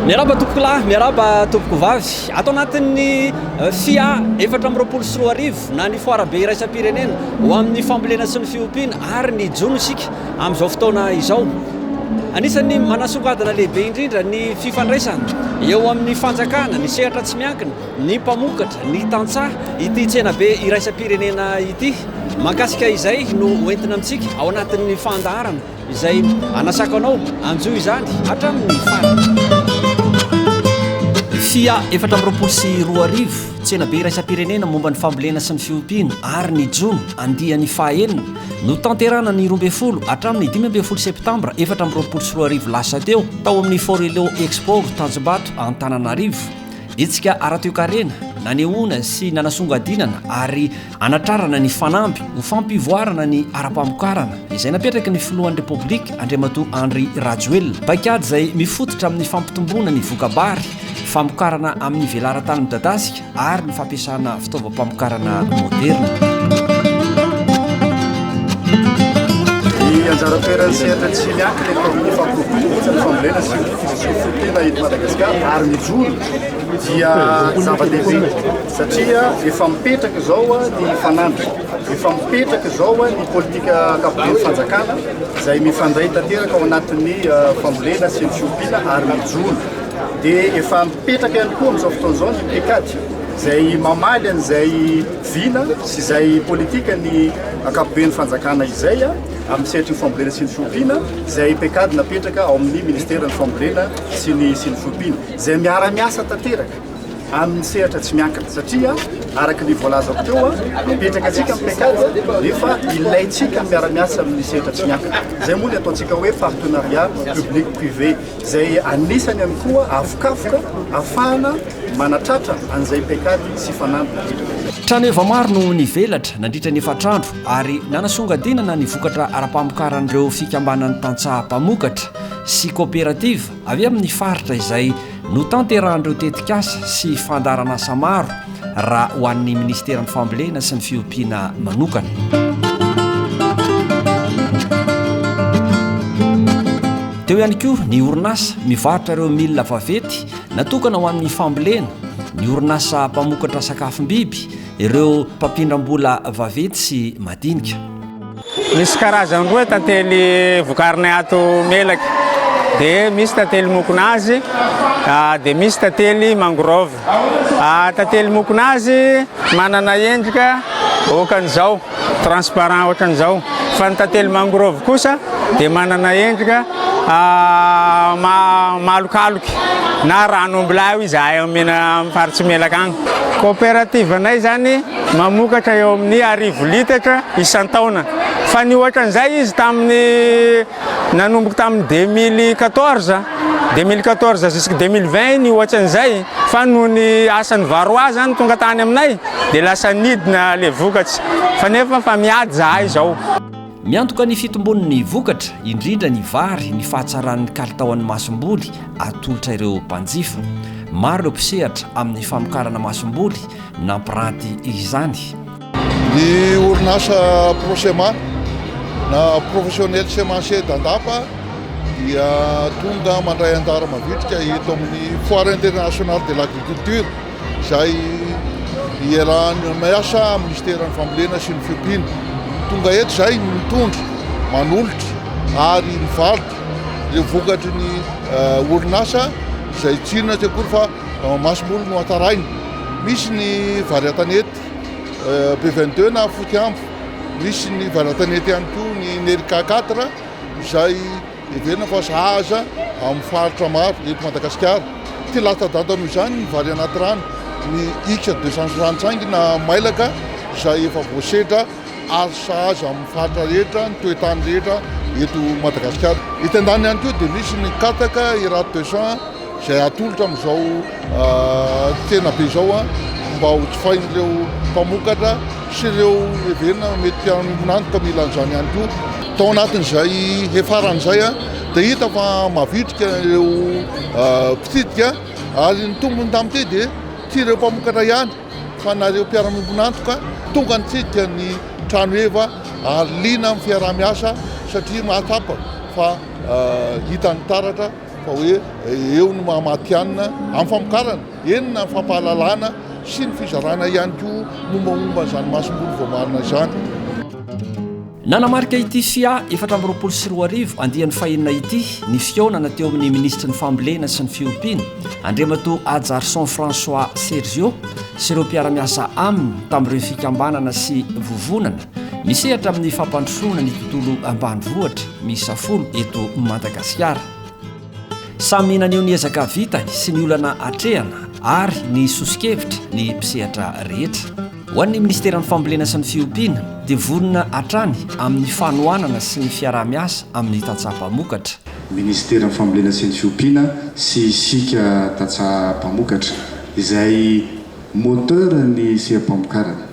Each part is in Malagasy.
Miaraba tompoko lahy, miaraba tompoko vavy. Ato anatin'ny FIA 424 na ny foarabe iraisam-pirenena ho amin'ny fambolena sy ny fiompiana ary ny jono isika amin'izao fotoana izao. Anisan'ny manasongadina lehibe indrindra ny fifandraisana eo amin'ny fanjakana, ny sehatra tsy miankina, ny mpamokatra, ny tantsaha ity tsenabe iraisam-pirenena ity. Mahakasika izay no hoentina amintsika ao anatin'ny fandaharana izay anasako anao anjo izany hatramin'ny farany. FIA 424 tsenabe iraisam-pirenena momba ny fambolena sy ny fiompiana ary ny jono andiany fahaenina no tanterana ny 12 hatramin'ny 15 septambra 424 lasa teo tao amin'ny Forelo Expo Tanjombato Antananarivo. Itsika ara-toe-karena nanehoana sy nanasongadinana ary anatrarana ny fanamby ho fampivoarana ny ara-pamokarana izay napetraka ny filohan'ny Repoblika Andriamatoa Andry Rajoelina. Paikady izay mifototra amin'ny fampitomboana ny vokabary, famokarana amin'ny velaran-tany midadasika ary ny fampiasana fitaovam-pamokarana moderna. Anjara-toerany sehatra tsy miankina eto amin'ny fampitomboana ny fambolena sy ny fiompiana eto Madagasikara ary ny jono dia zava-dehibe satria efa mipetraka izao ny fanamby, efa mipetraka izao ny politika ankapobeny fanjakana izay mifandray tanteraka ao anatin'ny fambolena sy ny fiompiana ary ny jono. Dia efa mipetraka ihany koa amin'izao fotoana izao ny paikady izay mamaly an'izay vina sy izay politika ny ankapobeny fanjakana izay amin'ny sehatra ny fambolena sy ny fiompiana izay paikady napetraka ao amin'ny ministera ny fambolena sy ny fiompiana izay miara-miasa tanteraka amin'ny sehatra tsy miankina satria araka ny voalazako teo mipetraka antsika amin'ny paikady nefa ilayntsika miara-miasa amin'ny sehatra tsy miankina. Izay moa ny ataontsika hoe partenariat public privé izay anisany ihany koa avokafoka ahafahana manatratra an'izay paikady sy fanamby. Trano efa maro no nivelatra nandritra ny efatrandro ary nanasongadinana ny vokatra ara-pamokaran'ireo fikambanan'ny tantsaha mpamokatra sy kooperativa avy amin'ny faritra izay no tanterahan'ireo tetikasa sy fandarana asa maro raha ho an'ny ministeran'ny fambolena sy ny fiompiana manokana. Teo ihany koa ny orinasa mivarotra ireo milina vaventy natokana ho amin'ny fambolena, ny orinasa mpamokatra sakafom-biby, ireo mpampindram-bola vaventy sy madinika. Misy karazany roa tantely vokarinay ato melaka, dia misy tantely mokonazy, dia misy tantely mangrove. Tantely mokonazy manana endrika ohakan'izao, transparent ohakan'izao. Fa ny tantely mangrove kosa dia manana endrika malokaloky na ranombilao izy amin'ny faritsy melaka agny. Kooperativa anay zany mamokatra eo amin'ny 10 litatra isan-taona. Fa ny ohatran'izay izy tamin'ny nanomboka tamin'ny 2014 jusqu'à 2020 ny ohatran'izay fa noho ny asan'ny varoa zany tonga tany aminay dia lasa nidina le vokatra fa nefa fa miady zahay izao. Miantoka ny fitombon'ny vokatra indrindra ny vary ny fahatsaran'ny kalitaon'ny masom-boly atolotra ireo mpanjifa. Maro ireo mpisehatra amin'ny famokarana masom-boly nampiranty izany. Ny orinasa Prosema na professionnel semencier d'Andapa dia tonga mandray anjara mavitrika eto amin'ny foire internationale de l'agriculture izay iarahany miasa ministeran'ny fambolena sy ny fiompiana. Tonga eto izay mitondra manolotra ary mivarotra ireo vokatry ny orinasa izay tsinona tsy akory fa masom-boly no atarainy. Misy ny variatanety P22 na fotiambo, misy ny variatanety ihany koa ny Nerika 4 izay everina fa sahaza amin'ny faritra maro eto Madagasikara. Ty latadantano izany ny vary anaty rano, ny X 265 na mailaka izay efa voasedra ary sahaza amin'ny faritra rehetra, ny toetany rehetra eto Madagasikara. Itandany ihany koa dia misy ny kataka Irat 200 izay atolotra amin'izao tena be izao mba ho jifain'ireo mpamokatra sy ireo everina mety piaminantoka mila an'izany ihany koa. Tao anatin'izay efaran'izay dia hita fa mavitrika ireo mpisidika ary ny tombony tamin'ity dia tsy ireo mpamokatra ihany fa nareo mpiara-miombonantoka tonga nitsidika ny trano eva ary liana amin'ny fiarah-miasa satria mahatsapa fa hitany taratra fa hoe eo ny mamatianina amin'ny famokarana enina ny fampahalalana sy ny fizarana ihany koa mombamomba zany masom-bolo voamarina zany. Nanamarika ity FIA 424 andian'ny fahenina ity ny fionana teo amin'ny ministra ny fambolena sy ny fiompiana Andriamato Ajarson François Sergio sy ireo mpiara-miasa aminy tamin'ireo fikambanana sy vovonana misehatra amin'ny fampandrosoana ny tontolo ambanivohitra miisa 10 eto Madagasikara. Samy naneo ny ezaka vitany sy ny olana atrehana ary ny sosikevitra ny mpisehatra rehetra. Ho an'ny ministeran'ny fambolena sy ny fiompiana dia vonona hatrany amin'ny fanohanana sy ny fiarah-miasa amin'ny tantsaha-pamokatra. Ministeran'ny fambolena sy ny fiompiana sy isika tantsaha-pamokatra izay moteur ny seha-pamokarana.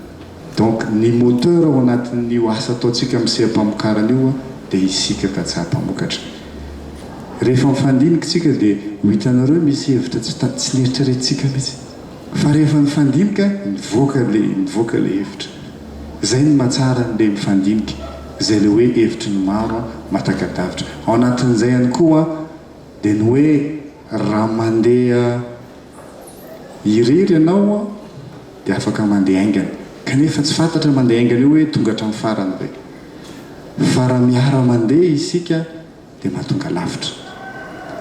Donc ny moteur ao anatin'ny asa ataontsika amin'ny seha-pamokarana io dia isika tantsaha-pamokatra. Rehefa mifandinika tsika dia ho hitanareo misy hevitra tsy neritreretintsika mihitsy. Fa rehefa mifandinika nivoaka le hevitra. Zay ny mahatsara an'ilay mifandinika, izay le hoe hevitry ny maro mahatakadavitra. Ao anatin'izay ihany koa dia ny hoe raha mandeha irery ianao dia afaka mandeha aingana. Kanefa tsy fantatra mandeha aingana io hoe tonga hatramin'ny farany be. Fa raha miara mandeha isika dia mahatonga lavitra.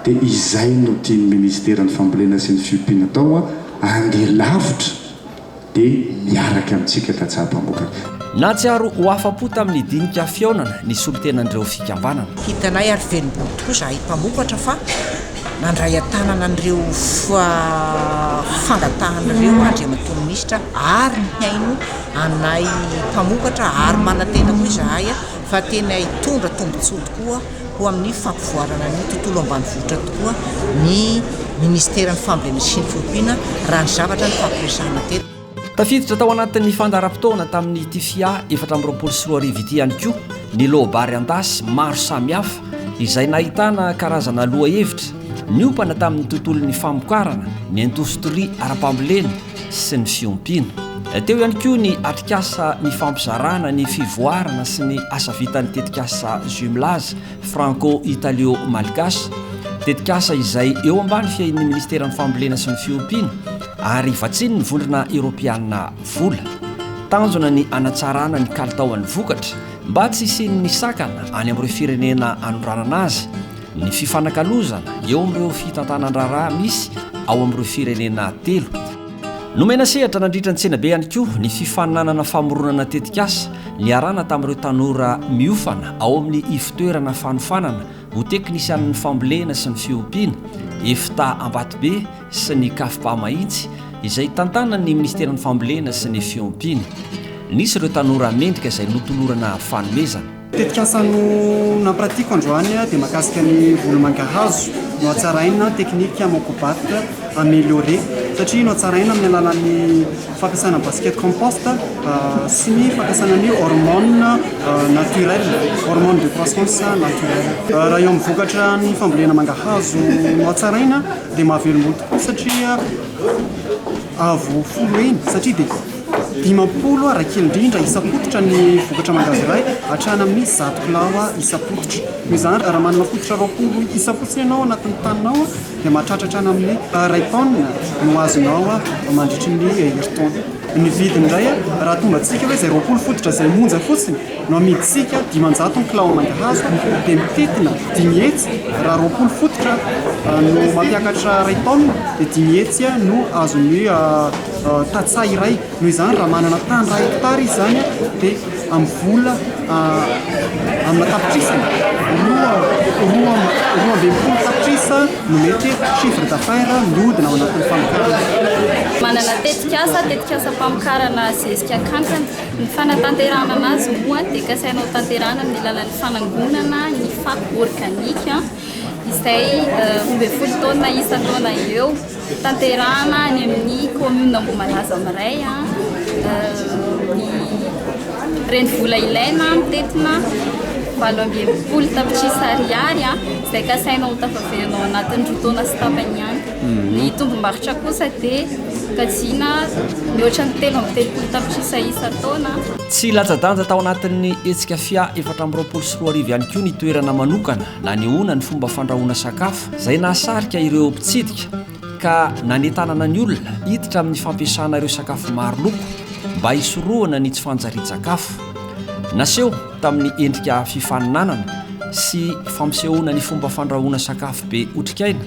Dia izay no tian'ny ministeran'ny fambolena sy ny fiompiana atao andeha lavitra dia miaraka amintsika tantsaha-pamokatra. Na tsy aro ho afa-po tamin'ny dinika fionana ny solotenan'ireo fikambanana. Hitanay ary velom-bolo tokoa zahay mpamokatra fa nandray an-tanana an'ireo fangatahana ireo Andriamato Ministra ary mihaino anay mpamokatra ary manantena koa zahay fa tena hitondra tombontsoa tokoa ho amin'ny fampivoarana ny tontolo ambanivohitra tokoa ny ministeran'ny fambolena sy ny fiompiana raha ny zavatra ny fampiresahana tena. Tafiditra tao anatin'ny fandaharam-potoana tamin'ny FIA 424 ity ihany koa ny lohabary an-dasy maro samihafa izay nahitana karazana lohahevitra niompana tamin'ny tontolon'ny famokarana ny indostria ara-pambolena sy ny fiompiana. Teo ihany koa ny atrikasa ny fampizarana ny fivoarana sy ny asa vitan'ny tetikasa jumelage franco-italio-malgasy, tetikasa izay eo ambany fiain'ny ministeran'ny fambolena sy ny fiompiana ary vatsiny ny vondrona eropiana vola. Tanjona ny anatsarana ny kalitaon'ny vokatra mba tsy hisian'ny sakana any amin'ireo firenena anoranana azy, ny fifanakalozana eo amin'ireo fitantanan-draharaha misy ao amin'ireo firenena 3. Nomena sehatra nandritra ny tsenabe ihany koa ny fifaninanana famoronana tetikasa ny arana tamin'ireo tanora miofana ao amin'ny ifitoerana fanofanana ho teknisian'ny fambolena sy ny fiompiana Efta Ambatobe sy ny Kafipahamahintsy izay tantanan'ny ministeran'ny fambolena sy ny fiompiana. Nisy ireo tanora mendrika izay notolorana fanomezana. Tetikasa no nampratiko androany dia mahakasika ny volomangahazo no hatsaraina teknika mokobatra amélioré satria no hatsaraina amin'ny alalan'ny fampiasana basket compost sy ny fampiasana ny hormone naturelle, hormone de croissance naturelle. Raha eo amin'ny vokatra ny fambolena mangahazo no hatsaraina dia mahavelom-bolo tokoa satria avo folo eny satria dia 50 rak'indrindra isa-potitra ny vokatra mangahazo iray hatrany amin'ny 100 kilao isa-potitra. Noho izany raha manana fototra 20 isa-potitra ianao anatin'ny taninao dia mahatratratra any amin'ny 2 tonnes no azonao mandritry ny heritonda. Ny vidiny indray raha tonga antsika hoe izay 20 fototra izay monja fotsiny no amiditsika 500 kilao mangahazo dia mitetina 5 hetsy. Raha 20 fototra no mampiakatra 2 tonnes dia 5 hetsy no azony tatsaha iray. Noho izany raha manana tany 1 hektara izy zany dia amin'ny vola amina tapitrisana 220 tapitrisa no mety chiffre d'affaires mihodina ao anatin'ny famokarana. Manana tetikasa famokarana zezika kankana ny fanatanterana anazy moa dia kasainao tanterana amin'ny alalan'ny fanangonana ny fako organika izay 20 taona isa-taona eo tanterana any amin'ny commune Amboamalaza Amiray ny renivola ilaina mitetina 20 tapitrisa ariary izay kasainao ho tafaveanao anatin'ny rotaona sy tapany ihany. Ny tombom-barotra kosa dia kajiana mihoatra ny 3 tapitrisa isan-taona. Tsy latsa-danja tao anatin'ny hetsika fia 424 ihany koa ny toerana manokana na ny ona ny fomba fandrahoana sakafo izay nahasarika ireo mpitsidika ka nanentanana ny olona hiditra amin'ny fampiasana ireo sakafo maro loko mba hisorohana ny tsy fanjarian-tsakafo. Naseho tamin'ny endrika fifaninanana sy fampisehoana ny fomba fandrahoana sakafo be otrikaina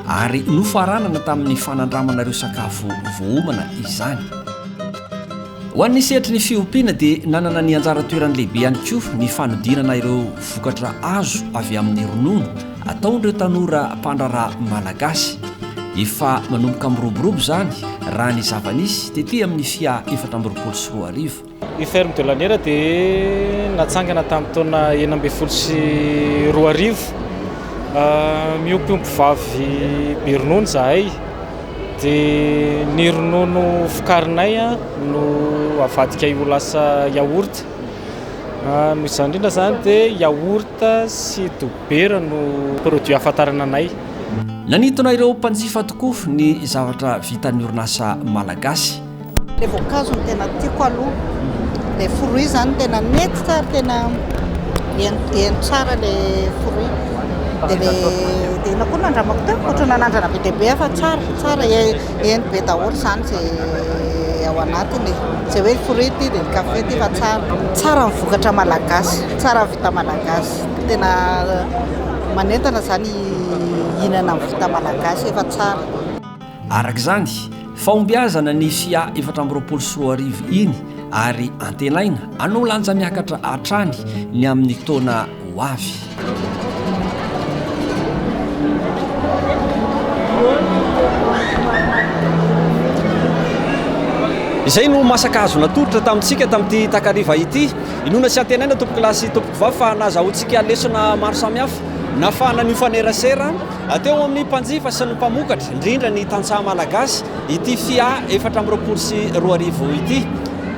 ary nofaranana tamin'ny fanandramana ireo sakafo voaomana izany. Ho an'ny sehatry ny fiompiana dia nanana ny anjara toerany lehibe ihany koa ny fanodinana ireo vokatra azo avy amin'ny ronono ataon'ireo tanora mpandraraha malagasy. Efa manomboka miroborobo zany raha ny zava-nisy tetỳ amin'ny fia 424. I ferme de Laniera dia natsangana tamin'ny taona 2012 miompiompo vavy be ronono zahay dia ny ronono fikarinay no avadika io lasa yaourt. No izany indrindra zany dia yaourt sy dobera no produit ahafantarana anay. Nanintona ireo mpanjifa tokoa ny zavatra vitan'ny orinasa malagasy. Le voankazo no tena tiako aloha. Le fruit zany tena mety tsara, tena heno tsara le fruit. Dia na koa nandramako teo ohatrany nanandrana be dia be fa tsara heno be daholo zany izay ao anatiny. Izay hoe fruit ty dia kafe ty fa tsara ny vokatra malagasy, tsara ny vita malagasy. Tena manentana zany hinana ny vita malagasy efa tsara. Arak'izany fahombiazana ny fia 424 iny ary antenaina anao lanja miakatra hatrany ny amin'ny taona ho avy. Izay no masaka azo natolotra tamintsika tamin'ity takariva ity. Inona sy antenaina tompoko lasy tompoko vavy fa nazahoantsika lesona maro samihafa nafahana ny fanerasera ateo amin'ny mpanjifa sy ny mpamokatra indrindra ny tantsaha malagasy ity fia 424 ity.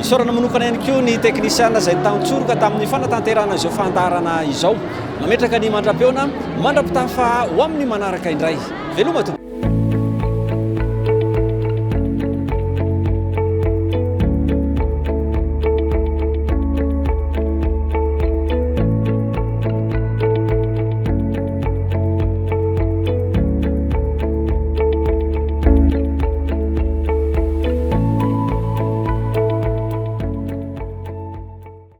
Isorana manokana ihany koa ny teknisiana izay tantsoroka tamin'ny fanatanterana izao fandarana izao. Mametraka ny mandra-peona mandrapitafa ho amin'ny manaraka indray. Veloma tompoko.